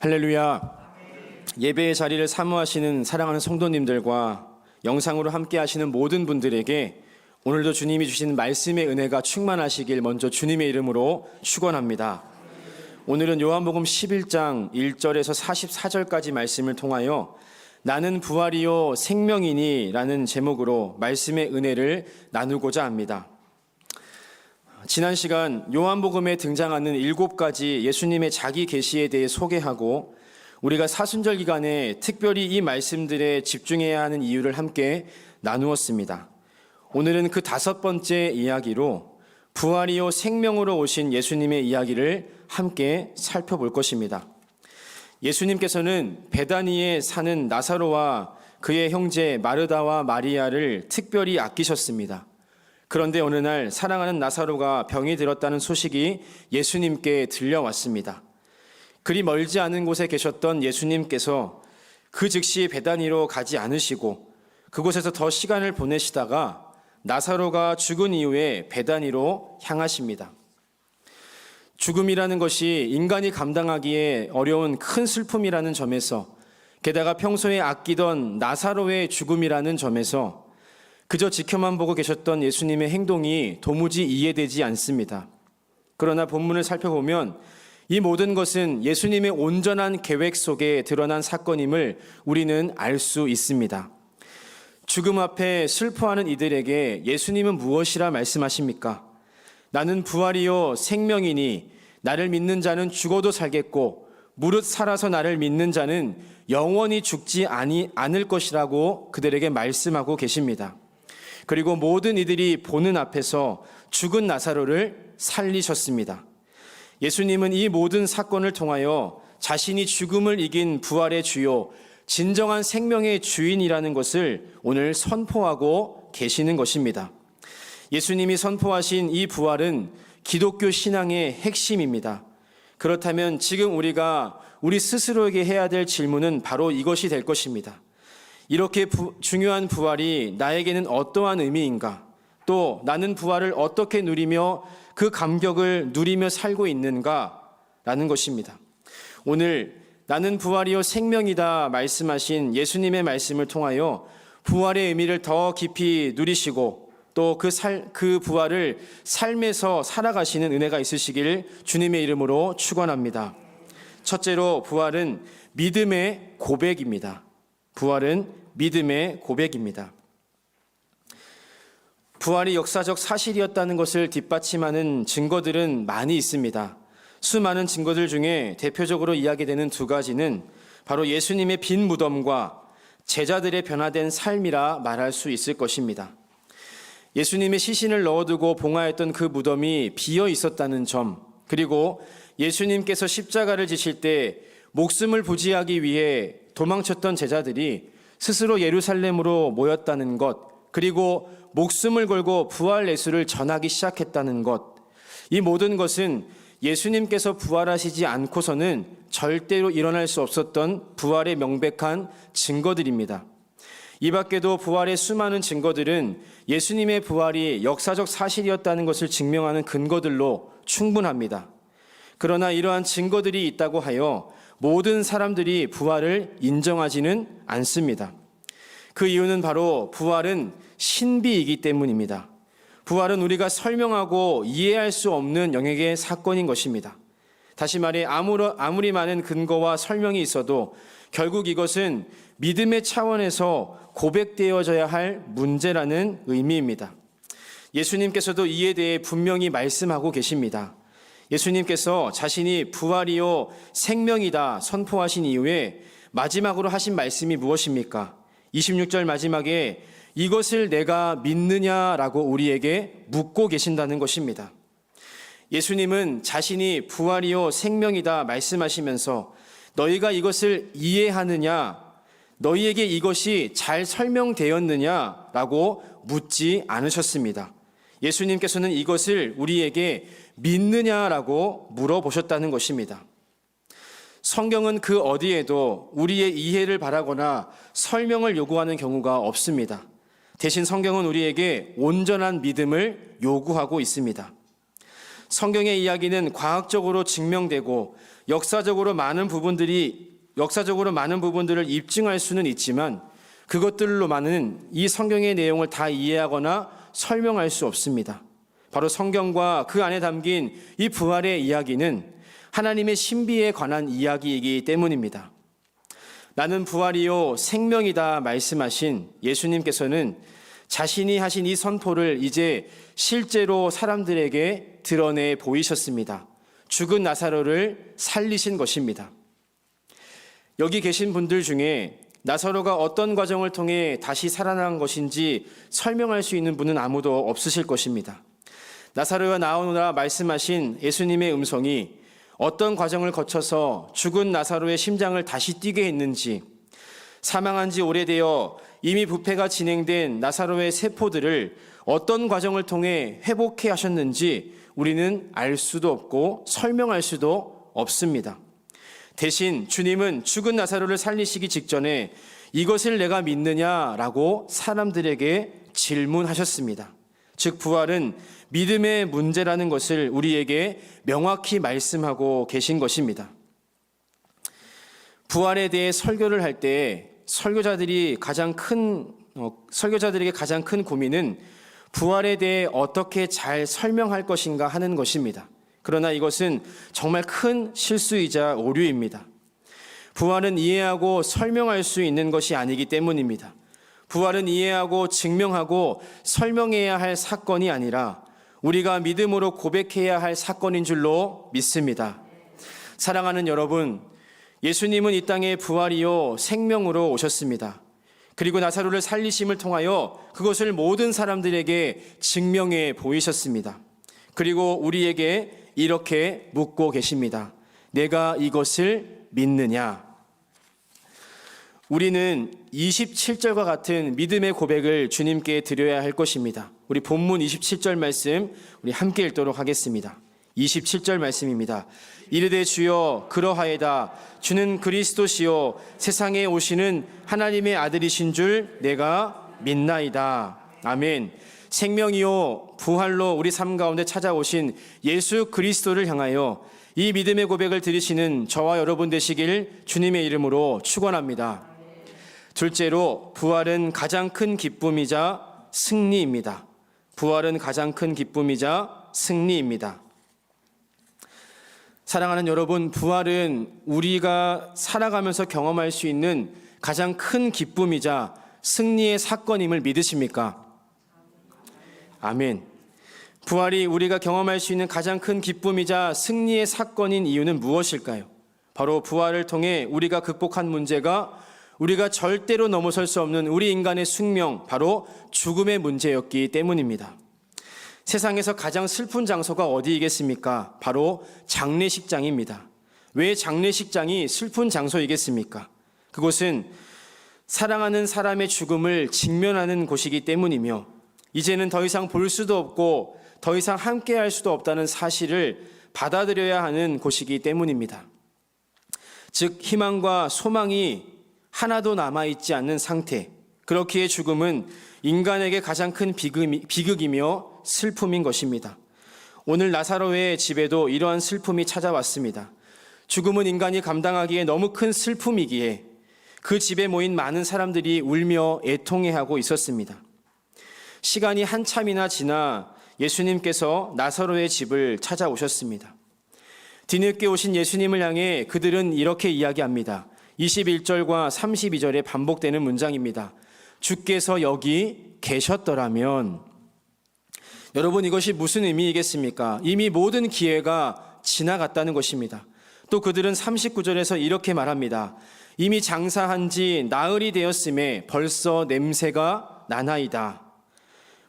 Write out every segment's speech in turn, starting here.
할렐루야. 예배의 자리를 사모하시는 사랑하는 성도님들과 영상으로 함께 하시는 모든 분들에게 오늘도 주님이 주신 말씀의 은혜가 충만하시길 먼저 주님의 이름으로 축원합니다. 오늘은 요한복음 11장 1절에서 44절까지 말씀을 통하여 나는 부활이요 생명이니 라는 제목으로 말씀의 은혜를 나누고자 합니다. 지난 시간 요한복음에 등장하는 7가지 예수님의 자기 계시에 대해 소개하고 우리가 사순절 기간에 특별히 이 말씀들에 집중해야 하는 이유를 함께 나누었습니다. 오늘은 그 5번째 이야기로 부활이요 생명으로 오신 예수님의 이야기를 함께 살펴볼 것입니다. 예수님께서는 베다니에 사는 나사로와 그의 형제 마르다와 마리아를 특별히 아끼셨습니다. 그런데 어느 날 사랑하는 나사로가 병이 들었다는 소식이 예수님께 들려왔습니다. 그리 멀지 않은 곳에 계셨던 예수님께서 그 즉시 베다니로 가지 않으시고 그곳에서 더 시간을 보내시다가 나사로가 죽은 이후에 베다니로 향하십니다. 죽음이라는 것이 인간이 감당하기에 어려운 큰 슬픔이라는 점에서, 게다가 평소에 아끼던 나사로의 죽음이라는 점에서 그저 지켜만 보고 계셨던 예수님의 행동이 도무지 이해되지 않습니다. 그러나 본문을 살펴보면 이 모든 것은 예수님의 온전한 계획 속에 드러난 사건임을 우리는 알 수 있습니다. 죽음 앞에 슬퍼하는 이들에게 예수님은 무엇이라 말씀하십니까? 나는 부활이요 생명이니 나를 믿는 자는 죽어도 살겠고 무릇 살아서 나를 믿는 자는 영원히 죽지 않을 것이라고 그들에게 말씀하고 계십니다. 그리고 모든 이들이 보는 앞에서 죽은 나사로를 살리셨습니다. 예수님은 이 모든 사건을 통하여 자신이 죽음을 이긴 부활의 주요, 진정한 생명의 주인이라는 것을 오늘 선포하고 계시는 것입니다. 예수님이 선포하신 이 부활은 기독교 신앙의 핵심입니다. 그렇다면 지금 우리가 우리 스스로에게 해야 될 질문은 바로 이것이 될 것입니다. 이렇게 중요한 부활이 나에게는 어떠한 의미인가? 또 나는 부활을 어떻게 누리며 그 감격을 누리며 살고 있는가? 라는 것입니다. 오늘 나는 부활이요 생명이다 말씀하신 예수님의 말씀을 통하여 부활의 의미를 더 깊이 누리시고 또 그 부활을 삶에서 살아가시는 은혜가 있으시길 주님의 이름으로 축원합니다. 첫째로 부활은 믿음의 고백입니다. 부활은 믿음의 고백입니다. 부활이 역사적 사실이었다는 것을 뒷받침하는 증거들은 많이 있습니다. 수많은 증거들 중에 대표적으로 이야기되는 2가지는 바로 예수님의 빈 무덤과 제자들의 변화된 삶이라 말할 수 있을 것입니다. 예수님의 시신을 넣어두고 봉하였던 그 무덤이 비어 있었다는 점, 그리고 예수님께서 십자가를 지실 때 목숨을 부지하기 위해 도망쳤던 제자들이 스스로 예루살렘으로 모였다는 것, 그리고 목숨을 걸고 부활 예수를 전하기 시작했다는 것, 이 모든 것은 예수님께서 부활하시지 않고서는 절대로 일어날 수 없었던 부활의 명백한 증거들입니다. 이 밖에도 부활의 수많은 증거들은 예수님의 부활이 역사적 사실이었다는 것을 증명하는 근거들로 충분합니다. 그러나 이러한 증거들이 있다고 하여 모든 사람들이 부활을 인정하지는 않습니다. 그 이유는 바로 부활은 신비이기 때문입니다. 부활은 우리가 설명하고 이해할 수 없는 영역의 사건인 것입니다. 다시 말해 아무리 많은 근거와 설명이 있어도 결국 이것은 믿음의 차원에서 고백되어져야 할 문제라는 의미입니다. 예수님께서도 이에 대해 분명히 말씀하고 계십니다. 예수님께서 자신이 부활이요 생명이다 선포하신 이후에 마지막으로 하신 말씀이 무엇입니까? 26절 마지막에 이것을 내가 믿느냐라고 우리에게 묻고 계신다는 것입니다. 예수님은 자신이 부활이요 생명이다 말씀하시면서 너희가 이것을 이해하느냐, 너희에게 이것이 잘 설명되었느냐라고 묻지 않으셨습니다. 예수님께서는 이것을 우리에게 믿느냐라고 물어보셨다는 것입니다. 성경은 그 어디에도 우리의 이해를 바라거나 설명을 요구하는 경우가 없습니다. 대신 성경은 우리에게 온전한 믿음을 요구하고 있습니다. 성경의 이야기는 과학적으로 증명되고 역사적으로 많은 부분들을 입증할 수는 있지만 그것들로만은 이 성경의 내용을 다 이해하거나 설명할 수 없습니다. 바로 성경과 그 안에 담긴 이 부활의 이야기는 하나님의 신비에 관한 이야기이기 때문입니다. 나는 부활이요 생명이다 말씀하신 예수님께서는 자신이 하신 이 선포를 이제 실제로 사람들에게 드러내 보이셨습니다. 죽은 나사로를 살리신 것입니다. 여기 계신 분들 중에 나사로가 어떤 과정을 통해 다시 살아난 것인지 설명할 수 있는 분은 아무도 없으실 것입니다. 나사로가 나오노라 말씀하신 예수님의 음성이 어떤 과정을 거쳐서 죽은 나사로의 심장을 다시 뛰게 했는지, 사망한 지 오래되어 이미 부패가 진행된 나사로의 세포들을 어떤 과정을 통해 회복해 하셨는지 우리는 알 수도 없고 설명할 수도 없습니다. 대신 주님은 죽은 나사로를 살리시기 직전에 이것을 내가 믿느냐라고 사람들에게 질문하셨습니다. 즉 부활은 믿음의 문제라는 것을 우리에게 명확히 말씀하고 계신 것입니다. 부활에 대해 설교를 할 때 설교자들에게 가장 큰 고민은 부활에 대해 어떻게 잘 설명할 것인가 하는 것입니다. 그러나 이것은 정말 큰 실수이자 오류입니다. 부활은 이해하고 설명할 수 있는 것이 아니기 때문입니다. 부활은 이해하고 증명하고 설명해야 할 사건이 아니라 우리가 믿음으로 고백해야 할 사건인 줄로 믿습니다. 사랑하는 여러분, 예수님은 이 땅에 부활이요 생명으로 오셨습니다. 그리고 나사로를 살리심을 통하여 그것을 모든 사람들에게 증명해 보이셨습니다. 그리고 우리에게 이렇게 묻고 계십니다. 내가 이것을 믿느냐? 우리는 27절과 같은 믿음의 고백을 주님께 드려야 할 것입니다. 우리 본문 27절 말씀 우리 함께 읽도록 하겠습니다. 27절 말씀입니다. 이르되 주여 그러하이다. 주는 그리스도시요 세상에 오시는 하나님의 아들이신 줄 내가 믿나이다. 아멘. 생명이요 부활로 우리 삶 가운데 찾아오신 예수 그리스도를 향하여 이 믿음의 고백을 드리시는 저와 여러분 되시길 주님의 이름으로 축원합니다. 둘째로 부활은 가장 큰 기쁨이자 승리입니다. 부활은 가장 큰 기쁨이자 승리입니다. 사랑하는 여러분, 부활은 우리가 살아가면서 경험할 수 있는 가장 큰 기쁨이자 승리의 사건임을 믿으십니까? 아멘. 부활이 우리가 경험할 수 있는 가장 큰 기쁨이자 승리의 사건인 이유는 무엇일까요? 바로 부활을 통해 우리가 극복한 문제가 우리가 절대로 넘어설 수 없는 우리 인간의 숙명, 바로 죽음의 문제였기 때문입니다. 세상에서 가장 슬픈 장소가 어디이겠습니까? 바로 장례식장입니다. 왜 장례식장이 슬픈 장소이겠습니까? 그곳은 사랑하는 사람의 죽음을 직면하는 곳이기 때문이며 이제는 더 이상 볼 수도 없고 더 이상 함께할 수도 없다는 사실을 받아들여야 하는 곳이기 때문입니다. 즉 희망과 소망이 하나도 남아있지 않는 상태, 그렇기에 죽음은 인간에게 가장 큰 비극이며 슬픔인 것입니다. 오늘 나사로의 집에도 이러한 슬픔이 찾아왔습니다. 죽음은 인간이 감당하기에 너무 큰 슬픔이기에 그 집에 모인 많은 사람들이 울며 애통해하고 있었습니다. 시간이 한참이나 지나 예수님께서 나사로의 집을 찾아오셨습니다. 뒤늦게 오신 예수님을 향해 그들은 이렇게 이야기합니다. 21절과 32절에 반복되는 문장입니다. 주께서 여기 계셨더라면. 여러분, 이것이 무슨 의미이겠습니까? 이미 모든 기회가 지나갔다는 것입니다. 또 그들은 39절에서 이렇게 말합니다. 이미 장사한 지 나흘이 되었음에 벌써 냄새가 나나이다.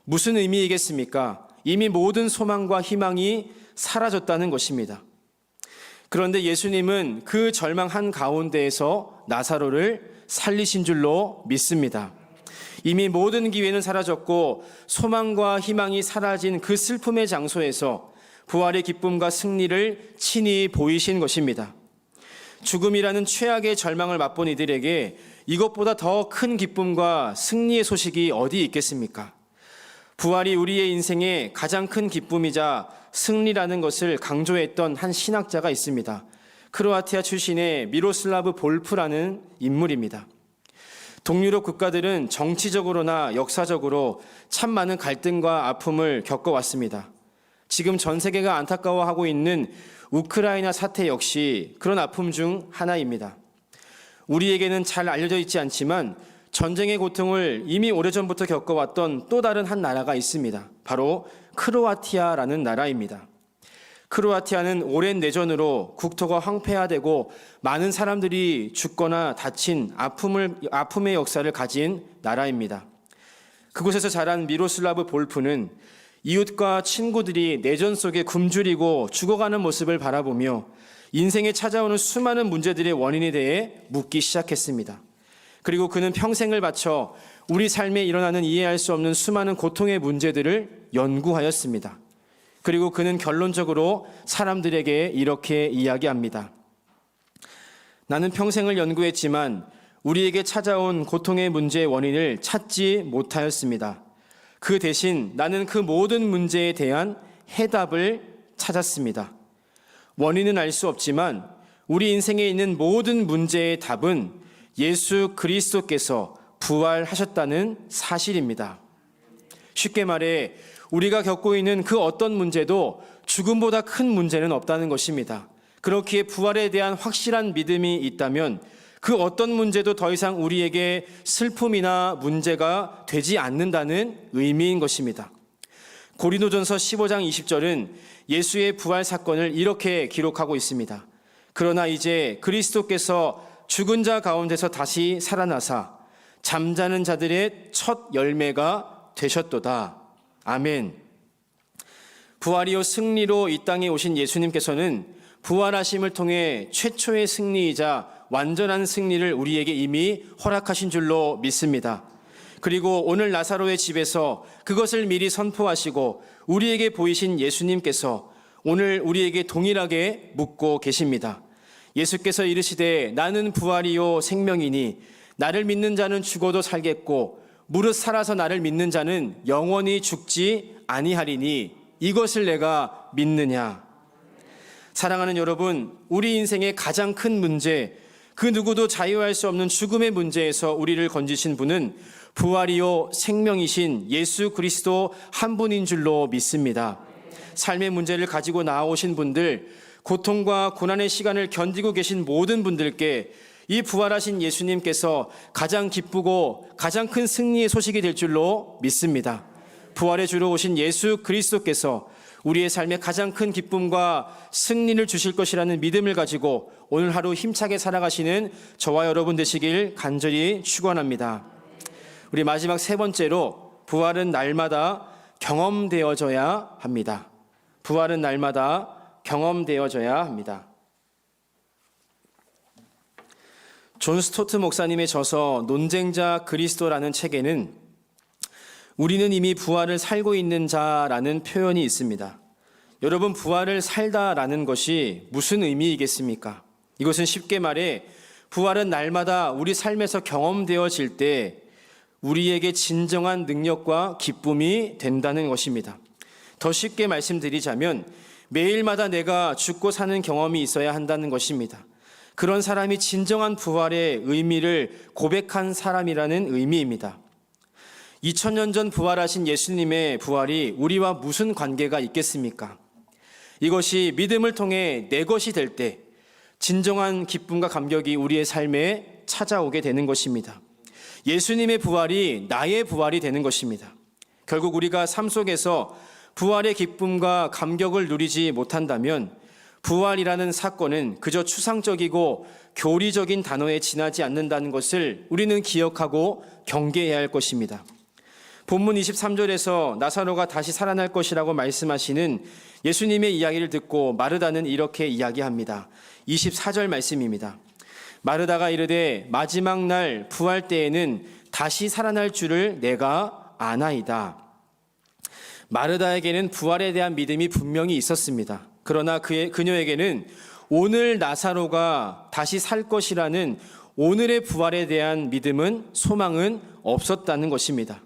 무슨 의미이겠습니까? 이미 모든 소망과 희망이 사라졌다는 것입니다. 그런데 예수님은 그 절망한 가운데에서 나사로를 살리신 줄로 믿습니다. 이미 모든 기회는 사라졌고 소망과 희망이 사라진 그 슬픔의 장소에서 부활의 기쁨과 승리를 친히 보이신 것입니다. 죽음이라는 최악의 절망을 맛본 이들에게 이것보다 더 큰 기쁨과 승리의 소식이 어디 있겠습니까? 부활이 우리의 인생의 가장 큰 기쁨이자 승리라는 것을 강조했던 한 신학자가 있습니다. 크로아티아 출신의 미로슬라브 볼프라는 인물입니다. 동유럽 국가들은 정치적으로나 역사적으로 참 많은 갈등과 아픔을 겪어왔습니다. 지금 전 세계가 안타까워하고 있는 우크라이나 사태 역시 그런 아픔 중 하나입니다. 우리에게는 잘 알려져 있지 않지만 전쟁의 고통을 이미 오래전부터 겪어왔던 또 다른 한 나라가 있습니다. 바로 크로아티아라는 나라입니다. 크로아티아는 오랜 내전으로 국토가 황폐화되고 많은 사람들이 죽거나 다친 아픔의 역사를 가진 나라입니다. 그곳에서 자란 미로슬라브 볼프는 이웃과 친구들이 내전 속에 굶주리고 죽어가는 모습을 바라보며 인생에 찾아오는 수많은 문제들의 원인에 대해 묻기 시작했습니다. 그리고 그는 평생을 바쳐 우리 삶에 일어나는 이해할 수 없는 수많은 고통의 문제들을 연구하였습니다. 그리고 그는 결론적으로 사람들에게 이렇게 이야기합니다. 나는 평생을 연구했지만 우리에게 찾아온 고통의 문제의 원인을 찾지 못하였습니다. 그 대신 나는 그 모든 문제에 대한 해답을 찾았습니다. 원인은 알 수 없지만 우리 인생에 있는 모든 문제의 답은 예수 그리스도께서 부활하셨다는 사실입니다. 쉽게 말해 우리가 겪고 있는 그 어떤 문제도 죽음보다 큰 문제는 없다는 것입니다. 그렇기에 부활에 대한 확실한 믿음이 있다면 그 어떤 문제도 더 이상 우리에게 슬픔이나 문제가 되지 않는다는 의미인 것입니다. 고린도전서 15장 20절은 예수의 부활 사건을 이렇게 기록하고 있습니다. 그러나 이제 그리스도께서 죽은 자 가운데서 다시 살아나사 잠자는 자들의 첫 열매가 되셨도다. 아멘. 부활이요 승리로 이 땅에 오신 예수님께서는 부활하심을 통해 최초의 승리이자 완전한 승리를 우리에게 이미 허락하신 줄로 믿습니다. 그리고 오늘 나사로의 집에서 그것을 미리 선포하시고 우리에게 보이신 예수님께서 오늘 우리에게 동일하게 묻고 계십니다. 예수께서 이르시되 나는 부활이요 생명이니 나를 믿는 자는 죽어도 살겠고 무릇 살아서 나를 믿는 자는 영원히 죽지 아니하리니 이것을 내가 믿느냐. 사랑하는 여러분, 우리 인생의 가장 큰 문제, 그 누구도 자유할 수 없는 죽음의 문제에서 우리를 건지신 분은 부활이요 생명이신 예수 그리스도 한 분인 줄로 믿습니다. 삶의 문제를 가지고 나오신 분들, 고통과 고난의 시간을 견디고 계신 모든 분들께 이 부활하신 예수님께서 가장 기쁘고 가장 큰 승리의 소식이 될 줄로 믿습니다. 부활의 주로 오신 예수 그리스도께서 우리의 삶에 가장 큰 기쁨과 승리를 주실 것이라는 믿음을 가지고 오늘 하루 힘차게 살아가시는 저와 여러분 되시길 간절히 축원합니다. 우리 마지막 세 번째로 부활은 날마다 경험되어져야 합니다. 부활은 날마다 경험되어져야 합니다. 존 스토트 목사님의 저서 논쟁자 그리스도라는 책에는 우리는 이미 부활을 살고 있는 자라는 표현이 있습니다. 여러분, 부활을 살다라는 것이 무슨 의미이겠습니까? 이것은 쉽게 말해 부활은 날마다 우리 삶에서 경험되어질 때 우리에게 진정한 능력과 기쁨이 된다는 것입니다. 더 쉽게 말씀드리자면 매일마다 내가 죽고 사는 경험이 있어야 한다는 것입니다. 그런 사람이 진정한 부활의 의미를 고백한 사람이라는 의미입니다. 2000년 전 부활하신 예수님의 부활이 우리와 무슨 관계가 있겠습니까? 이것이 믿음을 통해 내 것이 될 때 진정한 기쁨과 감격이 우리의 삶에 찾아오게 되는 것입니다. 예수님의 부활이 나의 부활이 되는 것입니다. 결국 우리가 삶 속에서 부활의 기쁨과 감격을 누리지 못한다면 부활이라는 사건은 그저 추상적이고 교리적인 단어에 지나지 않는다는 것을 우리는 기억하고 경계해야 할 것입니다. 본문 23절에서 나사로가 다시 살아날 것이라고 말씀하시는 예수님의 이야기를 듣고 마르다는 이렇게 이야기합니다. 24절 말씀입니다. 마르다가 이르되 마지막 날 부활 때에는 다시 살아날 줄을 내가 아나이다. 마르다에게는 부활에 대한 믿음이 분명히 있었습니다. 그러나 그녀에게는 오늘 나사로가 다시 살 것이라는 오늘의 부활에 대한 믿음은, 소망은 없었다는 것입니다.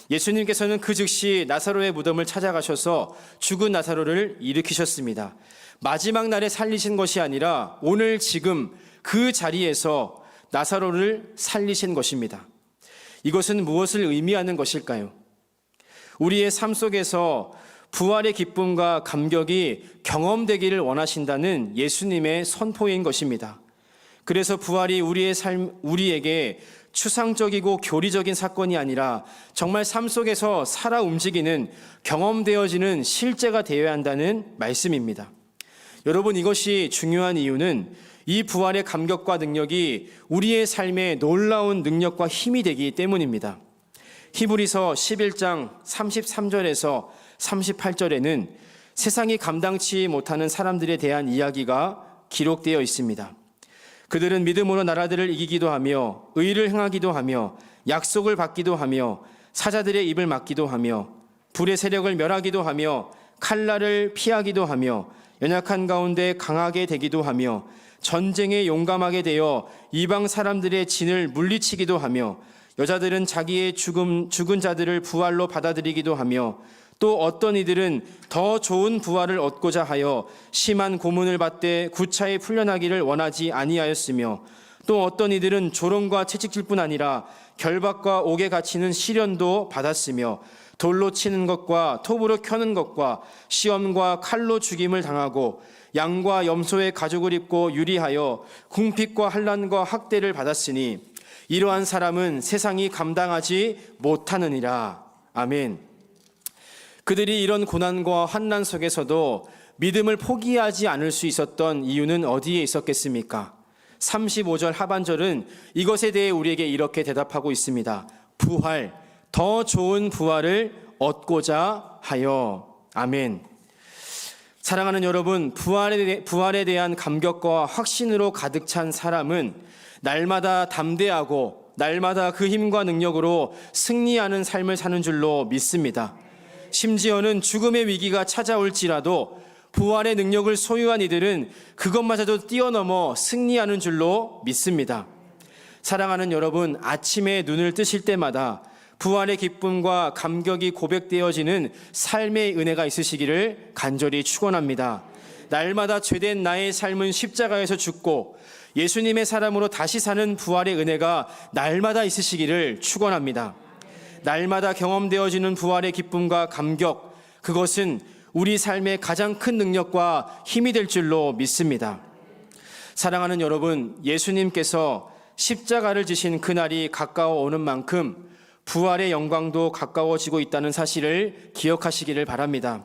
예수님께서는 그 즉시 나사로의 무덤을 찾아가셔서 죽은 나사로를 일으키셨습니다. 마지막 날에 살리신 것이 아니라 오늘 지금 그 자리에서 나사로를 살리신 것입니다. 이것은 무엇을 의미하는 것일까요? 우리의 삶 속에서 부활의 기쁨과 감격이 경험되기를 원하신다는 예수님의 선포인 것입니다. 그래서 부활이 우리에게 추상적이고 교리적인 사건이 아니라 정말 삶 속에서 살아 움직이는 경험되어지는 실제가 되어야 한다는 말씀입니다. 여러분, 이것이 중요한 이유는 이 부활의 감격과 능력이 우리의 삶에 놀라운 능력과 힘이 되기 때문입니다. 히브리서 11장 33절에서 38절에는 세상이 감당치 못하는 사람들에 대한 이야기가 기록되어 있습니다. 그들은 믿음으로 나라들을 이기기도 하며 의를 행하기도 하며 약속을 받기도 하며 사자들의 입을 막기도 하며 불의 세력을 멸하기도 하며 칼날을 피하기도 하며 연약한 가운데 강하게 되기도 하며 전쟁에 용감하게 되어 이방 사람들의 진을 물리치기도 하며 여자들은 자기의 죽은 자들을 부활로 받아들이기도 하며 또 어떤 이들은 더 좋은 부활을 얻고자 하여 심한 고문을 받되 구차히 풀려나기를 원하지 아니하였으며 또 어떤 이들은 조롱과 채찍질 뿐 아니라 결박과 옥에 갇히는 시련도 받았으며 돌로 치는 것과 톱으로 켜는 것과 시험과 칼로 죽임을 당하고 양과 염소의 가죽을 입고 유리하여 궁핍과 환난과 학대를 받았으니 이러한 사람은 세상이 감당하지 못하느니라. 아멘. 그들이 이런 고난과 환난 속에서도 믿음을 포기하지 않을 수 있었던 이유는 어디에 있었겠습니까? 35절 하반절은 이것에 대해 우리에게 이렇게 대답하고 있습니다. 부활, 더 좋은 부활을 얻고자 하여. 아멘. 사랑하는 여러분, 부활에 대한 감격과 확신으로 가득 찬 사람은 날마다 담대하고 날마다 그 힘과 능력으로 승리하는 삶을 사는 줄로 믿습니다. 심지어는 죽음의 위기가 찾아올지라도 부활의 능력을 소유한 이들은 그것마저도 뛰어넘어 승리하는 줄로 믿습니다. 사랑하는 여러분, 아침에 눈을 뜨실 때마다 부활의 기쁨과 감격이 고백되어지는 삶의 은혜가 있으시기를 간절히 축원합니다. 날마다 죄된 나의 삶은 십자가에서 죽고 예수님의 사람으로 다시 사는 부활의 은혜가 날마다 있으시기를 축원합니다. 날마다 경험되어지는 부활의 기쁨과 감격, 그것은 우리 삶의 가장 큰 능력과 힘이 될 줄로 믿습니다. 사랑하는 여러분, 예수님께서 십자가를 지신 그날이 가까워 오는 만큼 부활의 영광도 가까워지고 있다는 사실을 기억하시기를 바랍니다.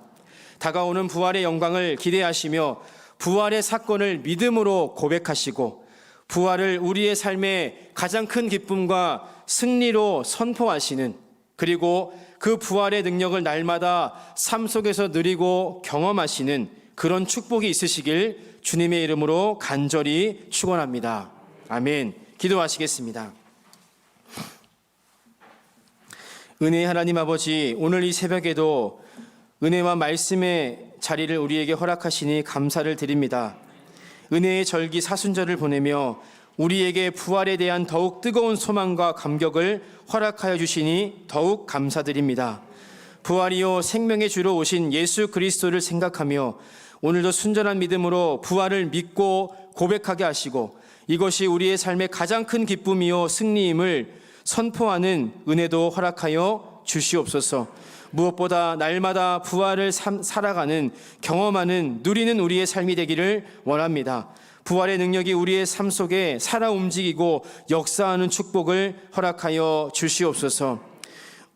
다가오는 부활의 영광을 기대하시며 부활의 사건을 믿음으로 고백하시고 부활을 우리의 삶의 가장 큰 기쁨과 승리로 선포하시는, 그리고 그 부활의 능력을 날마다 삶 속에서 누리고 경험하시는 그런 축복이 있으시길 주님의 이름으로 간절히 축원합니다. 아멘. 기도하시겠습니다. 은혜의 하나님 아버지, 오늘 이 새벽에도 은혜와 말씀의 자리를 우리에게 허락하시니 감사를 드립니다. 은혜의 절기 사순절을 보내며 우리에게 부활에 대한 더욱 뜨거운 소망과 감격을 허락하여 주시니 더욱 감사드립니다. 부활이요 생명의 주로 오신 예수 그리스도를 생각하며 오늘도 순전한 믿음으로 부활을 믿고 고백하게 하시고 이것이 우리의 삶의 가장 큰 기쁨이요 승리임을 선포하는 은혜도 허락하여 주시옵소서. 무엇보다 날마다 부활을 살아가는, 경험하는, 누리는 우리의 삶이 되기를 원합니다. 부활의 능력이 우리의 삶 속에 살아 움직이고 역사하는 축복을 허락하여 주시옵소서.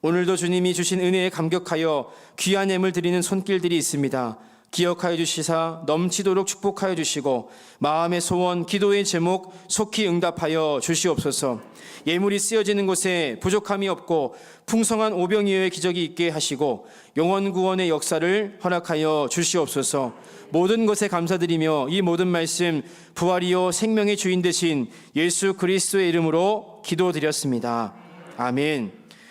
오늘도 주님이 주신 은혜에 감격하여 귀한 예물 드리는 손길들이 있습니다. 기억하여 주시사 넘치도록 축복하여 주시고 마음의 소원, 기도의 제목 속히 응답하여 주시옵소서. 예물이 쓰여지는 곳에 부족함이 없고 풍성한 오병이어의 기적이 있게 하시고 영원 구원의 역사를 허락하여 주시옵소서. 모든 것에 감사드리며 이 모든 말씀 부활이요 생명의 주인 되신 예수 그리스도의 이름으로 기도드렸습니다. 아멘.